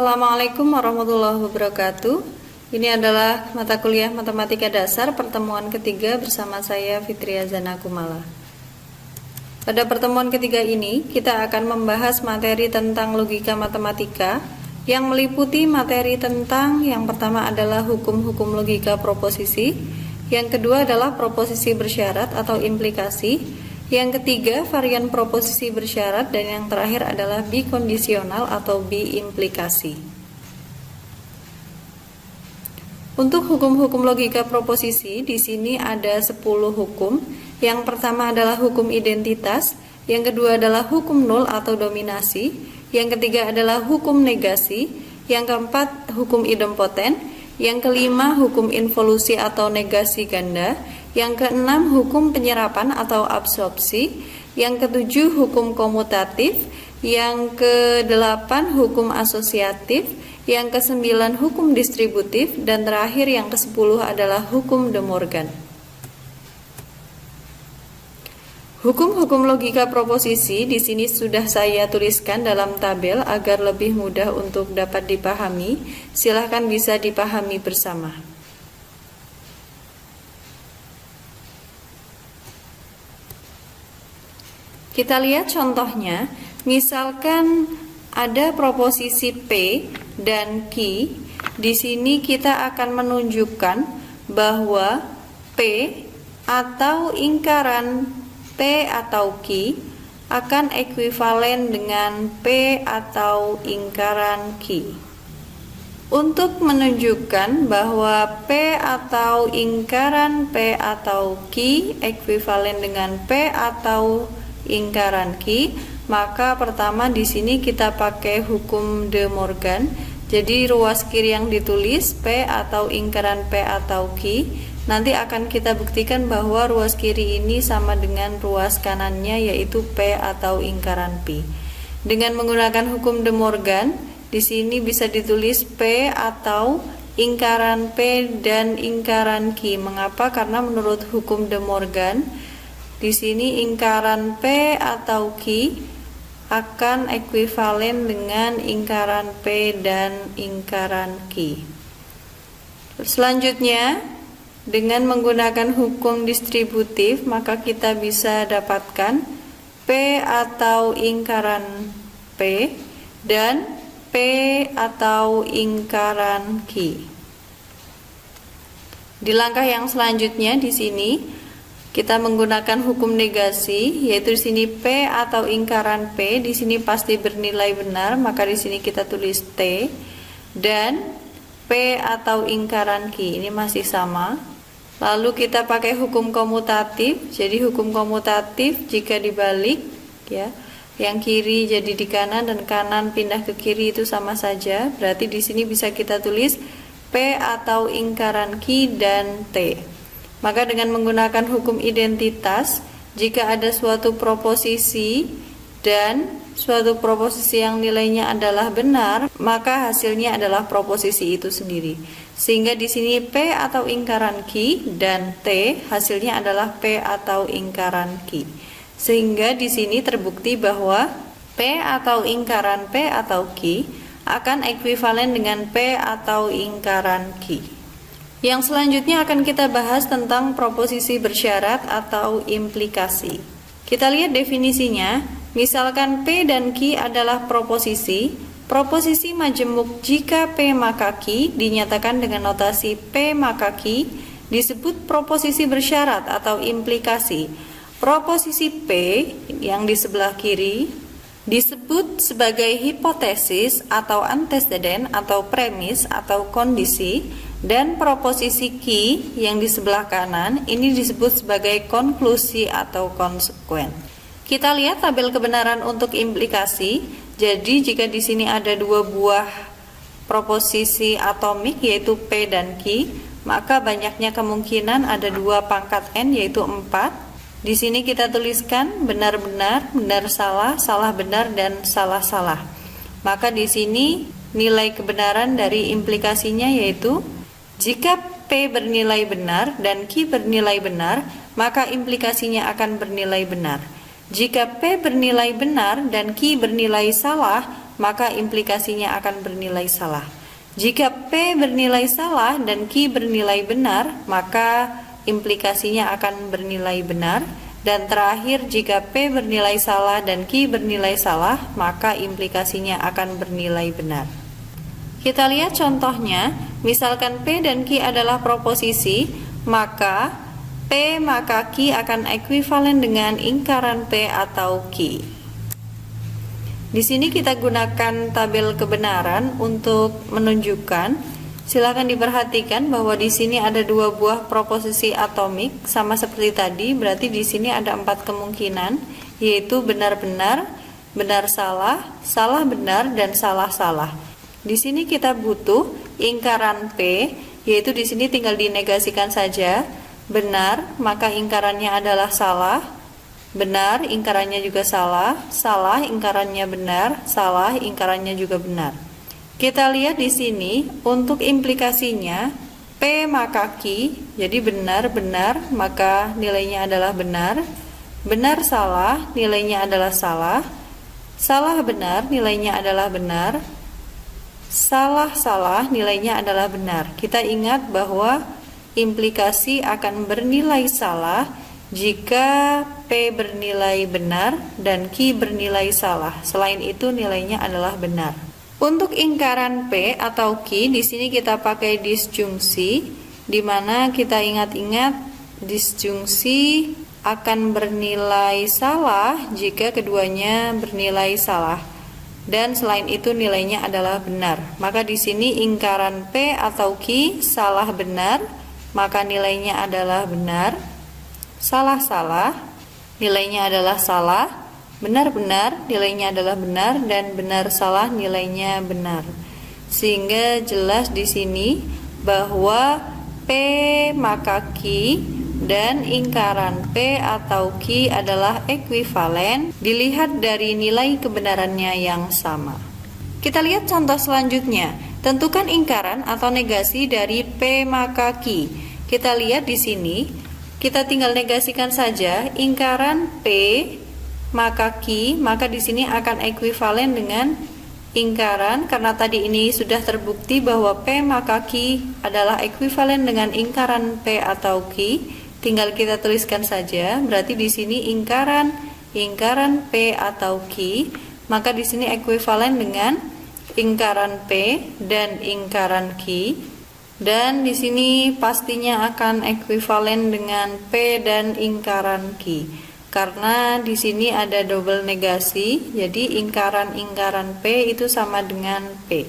Assalamualaikum warahmatullahi wabarakatuh. Ini adalah mata kuliah Matematika Dasar pertemuan ketiga bersama saya Fitria Zana Kumala. Pada pertemuan ketiga ini kita akan membahas materi tentang logika matematika yang meliputi materi tentang yang pertama adalah hukum-hukum logika proposisi, yang kedua adalah proposisi bersyarat atau implikasi, yang ketiga varian proposisi bersyarat, dan yang terakhir adalah bikondisional atau biimplikasi. Untuk hukum-hukum logika proposisi di sini ada 10 hukum. Yang pertama adalah hukum identitas, yang kedua adalah hukum nol atau dominasi, yang ketiga adalah hukum negasi, yang keempat hukum idempoten, yang kelima hukum involusi atau negasi ganda, yang keenam hukum penyerapan atau absorpsi, yang ketujuh hukum komutatif, yang kedelapan hukum asosiatif, yang kesembilan hukum distributif, dan terakhir yang kesepuluh adalah hukum De Morgan. Hukum-hukum logika proposisi di sini sudah saya tuliskan dalam tabel agar lebih mudah untuk dapat dipahami. Silahkan bisa dipahami bersama. Kita lihat contohnya, misalkan ada proposisi P dan Q. Di sini kita akan menunjukkan bahwa P atau ingkaran P atau Q akan ekuivalen dengan P atau ingkaran Q. Untuk menunjukkan bahwa P atau ingkaran P atau Q ekuivalen dengan P atau ingkaran Q, maka pertama di sini kita pakai hukum De Morgan. Jadi ruas kiri yang ditulis P atau ingkaran P atau Q, nanti akan kita buktikan bahwa ruas kiri ini sama dengan ruas kanannya, yaitu P atau ingkaran P. Dengan menggunakan hukum De Morgan, di sini bisa ditulis P atau ingkaran P dan ingkaran Q. Mengapa? Karena menurut hukum De Morgan, di sini ingkaran P atau Q akan ekuivalen dengan ingkaran P dan ingkaran Q. Selanjutnya, dengan menggunakan hukum distributif, maka kita bisa dapatkan P atau ingkaran P dan P atau ingkaran Q. Di langkah yang selanjutnya di sini kita menggunakan hukum negasi, yaitu di sini P atau ingkaran P di sini pasti bernilai benar, maka di sini kita tulis T, dan P atau ingkaran Q ini masih sama. Lalu kita pakai hukum komutatif. Jadi hukum komutatif jika dibalik, ya, yang kiri jadi di kanan dan kanan pindah ke kiri itu sama saja. Berarti di sini bisa kita tulis P atau ingkaran Q dan T. Maka dengan menggunakan hukum identitas, jika ada suatu proposisi dan suatu proposisi yang nilainya adalah benar, maka hasilnya adalah proposisi itu sendiri. Sehingga di sini P atau ingkaran Q dan T hasilnya adalah P atau ingkaran Q. Sehingga di sini terbukti bahwa P atau ingkaran P atau Q akan ekuivalen dengan P atau ingkaran Q. Yang selanjutnya akan kita bahas tentang proposisi bersyarat atau implikasi. Kita lihat definisinya. Misalkan P dan Q adalah proposisi. Proposisi majemuk jika P maka Q dinyatakan dengan notasi P maka Q disebut proposisi bersyarat atau implikasi. Proposisi P yang di sebelah kiri disebut sebagai hipotesis atau anteseden atau premis atau kondisi, dan proposisi Q yang di sebelah kanan ini disebut sebagai konklusi atau konsekuen. Kita lihat tabel kebenaran untuk implikasi. Jadi jika di sini ada dua buah proposisi atomik yaitu P dan Q, maka banyaknya kemungkinan ada 2 pangkat N yaitu 4. Di sini kita tuliskan benar-benar, benar salah, salah benar, dan salah-salah. Maka di sini nilai kebenaran dari implikasinya yaitu jika P bernilai benar dan Q bernilai benar, maka implikasinya akan bernilai benar. Jika P bernilai benar dan Q bernilai salah, maka implikasinya akan bernilai salah. Jika P bernilai salah dan Q bernilai benar, maka implikasinya akan bernilai benar. Dan terakhir, jika P bernilai salah dan Q bernilai salah, maka implikasinya akan bernilai benar. Kita lihat contohnya, misalkan P dan Q adalah proposisi, maka P maka Q akan ekuivalen dengan lingkaran P atau Q. Di sini kita gunakan tabel kebenaran untuk menunjukkan. Silakan diperhatikan bahwa di sini ada dua buah proposisi atomik sama seperti tadi, berarti di sini ada 4 kemungkinan, yaitu benar-benar, benar salah, salah benar, dan salah-salah. Di sini kita butuh lingkaran P, yaitu di sini tinggal dinegasikan saja. Benar, maka lingkarannya adalah salah. Benar, lingkarannya juga salah. Salah, lingkarannya benar. Salah, lingkarannya juga benar. Kita lihat di sini untuk implikasinya P maka Q, jadi benar-benar maka nilainya adalah benar. Benar salah, nilainya adalah salah. Salah benar, nilainya adalah benar. Salah-salah, nilainya adalah benar. Kita ingat bahwa implikasi akan bernilai salah jika P bernilai benar dan Q bernilai salah. Selain itu nilainya adalah benar. Untuk lingkaran P atau Q, di sini kita pakai disjungsi, di mana kita ingat-ingat disjungsi akan bernilai salah jika keduanya bernilai salah. Dan selain itu nilainya adalah benar. Maka di sini lingkaran P atau Q salah benar, maka nilainya adalah benar. Salah-salah, nilainya adalah salah. Benar-benar, nilainya adalah benar, dan benar salah, nilainya benar. Sehingga jelas di sini bahwa P maka Q dan lingkaran P atau Q adalah ekuivalen dilihat dari nilai kebenarannya yang sama. Kita lihat contoh selanjutnya. Tentukan lingkaran atau negasi dari P maka Q. Kita lihat di sini, kita tinggal negasikan saja lingkaran P maka Q, maka di sini akan ekuivalen dengan lingkaran, karena tadi ini sudah terbukti bahwa P maka Q adalah ekuivalen dengan lingkaran P atau Q. Tinggal kita tuliskan saja, berarti di sini lingkaran P atau Q, maka di sini ekuivalen dengan lingkaran P dan lingkaran Q. Dan di sini pastinya akan ekuivalen dengan P dan lingkaran Q. Karena di sini ada double negasi, jadi lingkaran P itu sama dengan P.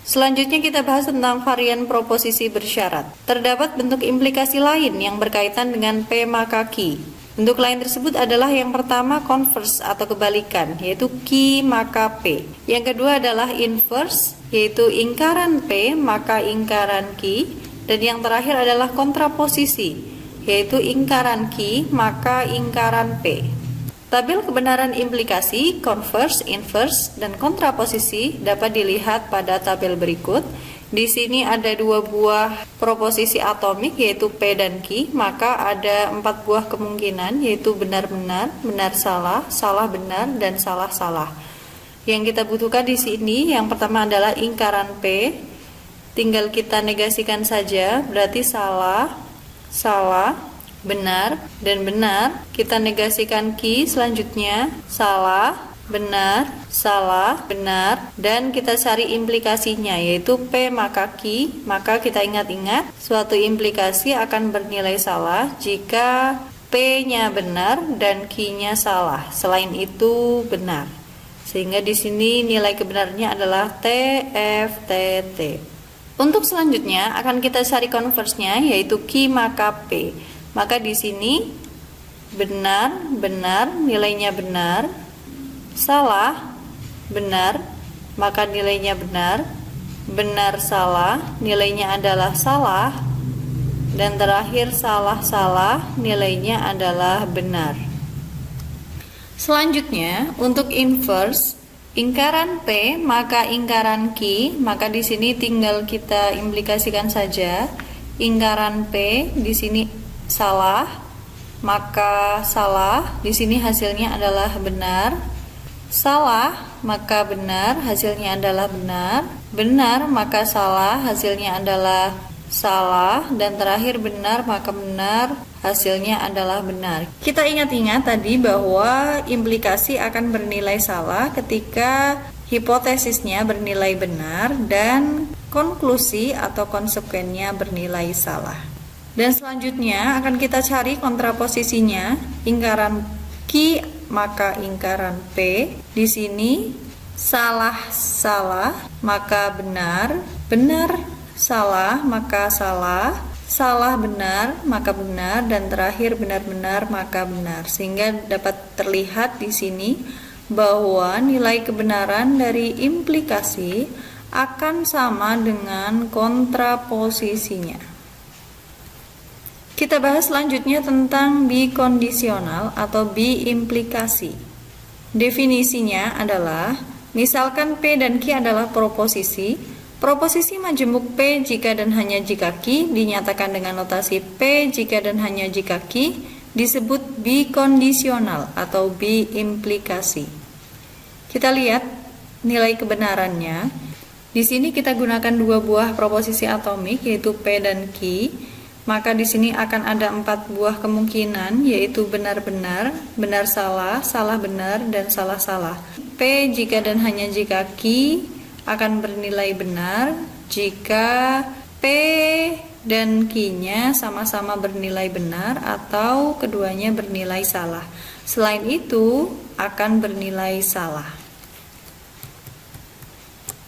Selanjutnya kita bahas tentang varian proposisi bersyarat. Terdapat bentuk implikasi lain yang berkaitan dengan P maka Q. Bentuk lain tersebut adalah yang pertama converse atau kebalikan, yaitu Q maka P. Yang kedua adalah inverse, yaitu lingkaran P maka lingkaran Q. Dan yang terakhir adalah kontraposisi, yaitu lingkaran Q maka lingkaran P. Tabel kebenaran implikasi, converse, inverse, dan kontraposisi dapat dilihat pada tabel berikut. Di sini ada dua buah proposisi atomik, yaitu P dan Q, maka ada 4 buah kemungkinan, yaitu benar-benar, benar salah, salah benar, dan salah-salah. Yang kita butuhkan di sini, yang pertama adalah lingkaran P. Tinggal kita negasikan saja, berarti salah, salah, benar, dan benar. Kita negasikan Q selanjutnya, salah, benar, salah, benar, dan kita cari implikasinya, yaitu P maka Q. Maka kita ingat-ingat, suatu implikasi akan bernilai salah jika P-nya benar dan Q-nya salah. Selain itu benar. Sehingga di sini nilai kebenarannya adalah T, F, T, T. Untuk selanjutnya akan kita cari converse-nya, yaitu Q maka P. Maka di sini benar, benar, nilainya benar. Salah, benar, maka nilainya benar. Benar, salah, nilainya adalah salah. Dan terakhir salah, salah, nilainya adalah benar. Selanjutnya untuk inverse, lingkaran P maka lingkaran Q, maka di sini tinggal kita implikasikan saja. Lingkaran P di sini salah, maka salah di sini hasilnya adalah benar. Salah, maka benar, hasilnya adalah benar. Benar, maka salah, hasilnya adalah salah. Dan terakhir benar, maka benar, hasilnya adalah benar. Kita ingat-ingat tadi bahwa implikasi akan bernilai salah ketika hipotesisnya bernilai benar dan konklusi atau konsekuennya bernilai salah. Dan selanjutnya akan kita cari kontraposisinya, lingkaran Q maka lingkaran P. Di sini salah salah maka benar, benar salah maka salah, salah benar maka benar, dan terakhir benar-benar maka benar. Sehingga dapat terlihat di sini bahwa nilai kebenaran dari implikasi akan sama dengan kontraposisinya. Kita bahas selanjutnya tentang bikondisional atau biimplikasi. Definisinya adalah, misalkan P dan Q adalah proposisi. Proposisi majemuk P jika dan hanya jika Q dinyatakan dengan notasi P jika dan hanya jika Q disebut bikondisional atau biimplikasi. Kita lihat nilai kebenarannya. Di sini kita gunakan dua buah proposisi atomik yaitu P dan Q. Maka di sini akan ada 4 buah kemungkinan, yaitu benar-benar, benar salah, salah benar, dan salah-salah. P jika dan hanya jika Q akan bernilai benar jika P dan Q-nya sama-sama bernilai benar atau keduanya bernilai salah. Selain itu akan bernilai salah.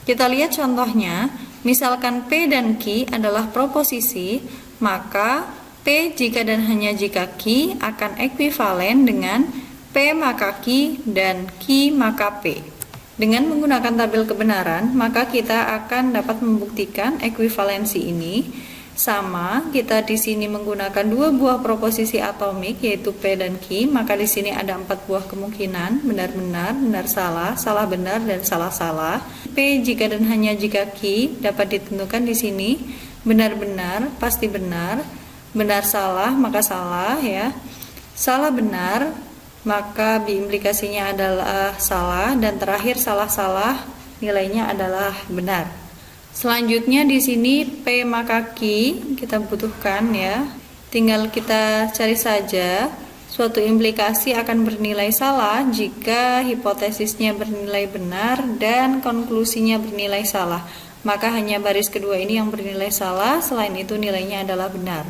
Kita lihat contohnya, misalkan P dan Q adalah proposisi, maka P jika dan hanya jika Q akan ekuivalen dengan P maka Q dan Q maka P. Dengan menggunakan tabel kebenaran, maka kita akan dapat membuktikan ekuivalensi ini. Sama, kita di sini menggunakan dua buah proposisi atomik yaitu P dan Q, maka di sini ada 4 buah kemungkinan, benar-benar, benar salah, salah benar, dan salah-salah. P jika dan hanya jika Q dapat ditentukan di sini. Benar-benar pasti benar, benar salah maka salah ya, salah benar maka biimplikasinya adalah salah, dan terakhir salah-salah nilainya adalah benar. Selanjutnya di sini P maka Q kita butuhkan ya, tinggal kita cari saja. Suatu implikasi akan bernilai salah jika hipotesisnya bernilai benar dan konklusinya bernilai salah. Maka hanya baris kedua ini yang bernilai salah, selain itu nilainya adalah benar.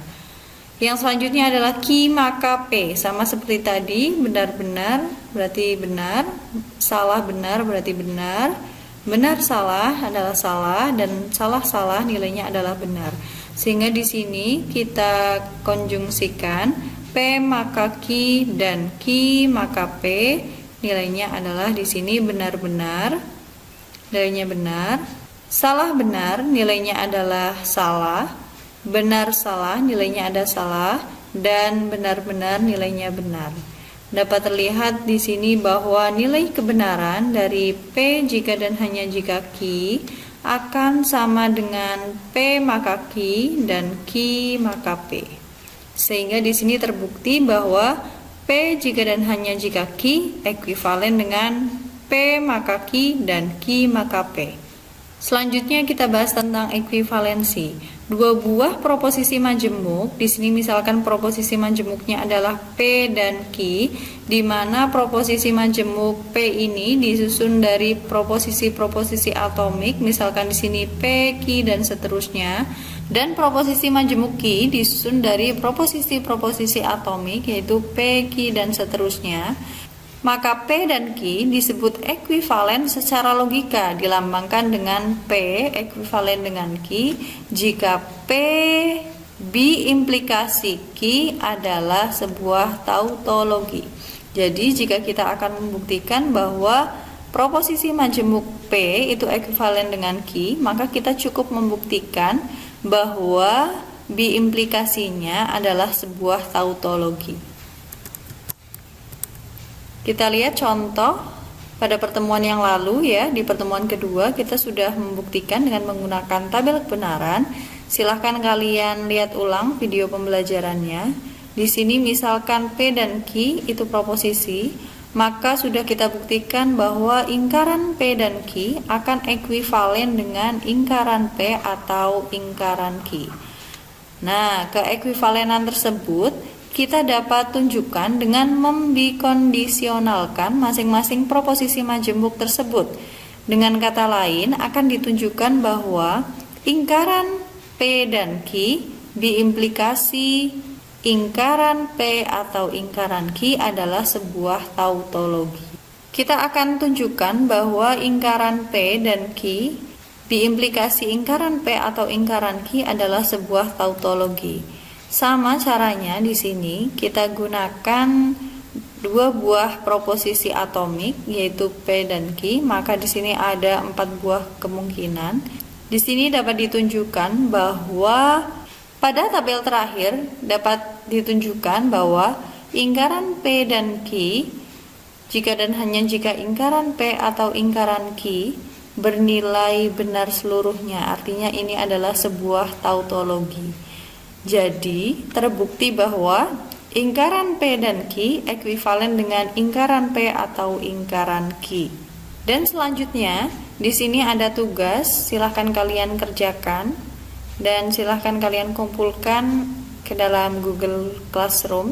Yang selanjutnya adalah Q maka P, sama seperti tadi, benar-benar berarti benar, salah benar berarti benar, benar salah adalah salah, dan salah-salah nilainya adalah benar. Sehingga di sini kita konjungsikan P maka Q dan Q maka P, nilainya adalah di sini benar-benar, nilainya benar. Salah benar nilainya adalah salah, benar salah nilainya ada salah, dan benar-benar nilainya benar. Dapat terlihat di sini bahwa nilai kebenaran dari P jika dan hanya jika Q akan sama dengan P maka Q dan Q maka P. Sehingga di sini terbukti bahwa P jika dan hanya jika Q ekuivalen dengan P maka Q dan Q maka P. Selanjutnya kita bahas tentang ekuivalensi. Dua buah proposisi majemuk, di sini misalkan proposisi majemuknya adalah P dan Q, di mana proposisi majemuk P ini disusun dari proposisi-proposisi atomik, misalkan di sini P, Q dan seterusnya. Dan proposisi majemuk Q disusun dari proposisi-proposisi atomik yaitu P, Q dan seterusnya. Maka P dan Q disebut ekuivalen secara logika, dilambangkan dengan P ekuivalen dengan Q jika P biimplikasi Q adalah sebuah tautologi. Jadi jika kita akan membuktikan bahwa proposisi majemuk P itu ekuivalen dengan Q, maka kita cukup membuktikan bahwa biimplikasinya adalah sebuah tautologi. Kita lihat contoh pada pertemuan yang lalu ya, di pertemuan kedua kita sudah membuktikan dengan menggunakan tabel kebenaran. Silahkan kalian lihat ulang video pembelajarannya. Di sini misalkan P dan Q itu proposisi, maka sudah kita buktikan bahwa lingkaran P dan Q akan ekuivalen dengan lingkaran P atau lingkaran Q. Nah, keekuivalenan tersebut kita dapat tunjukkan dengan membikondisionalkan masing-masing proposisi majemuk tersebut. Dengan kata lain, akan ditunjukkan bahwa lingkaran P dan Q diimplikasi lingkaran P atau lingkaran Q adalah sebuah tautologi. Kita akan tunjukkan bahwa lingkaran P dan Q diimplikasi lingkaran P atau lingkaran Q adalah sebuah tautologi. Sama caranya di sini kita gunakan dua buah proposisi atomik yaitu P dan Q, maka di sini ada 4 buah kemungkinan. Di sini dapat ditunjukkan bahwa pada tabel terakhir dapat ditunjukkan bahwa lingkaran P dan Q, jika dan hanya jika lingkaran P atau lingkaran Q bernilai benar seluruhnya, artinya ini adalah sebuah tautologi. Jadi terbukti bahwa lingkaran P dan Q ekuivalen dengan lingkaran P atau lingkaran Q. Dan selanjutnya di sini ada tugas, silahkan kalian kerjakan. Dan silahkan kalian kumpulkan ke dalam Google Classroom.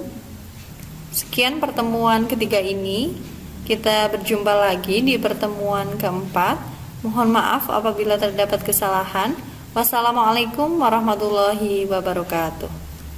Sekian pertemuan ketiga ini. Kita berjumpa lagi di pertemuan keempat. Mohon maaf apabila terdapat kesalahan. Wassalamualaikum warahmatullahi wabarakatuh.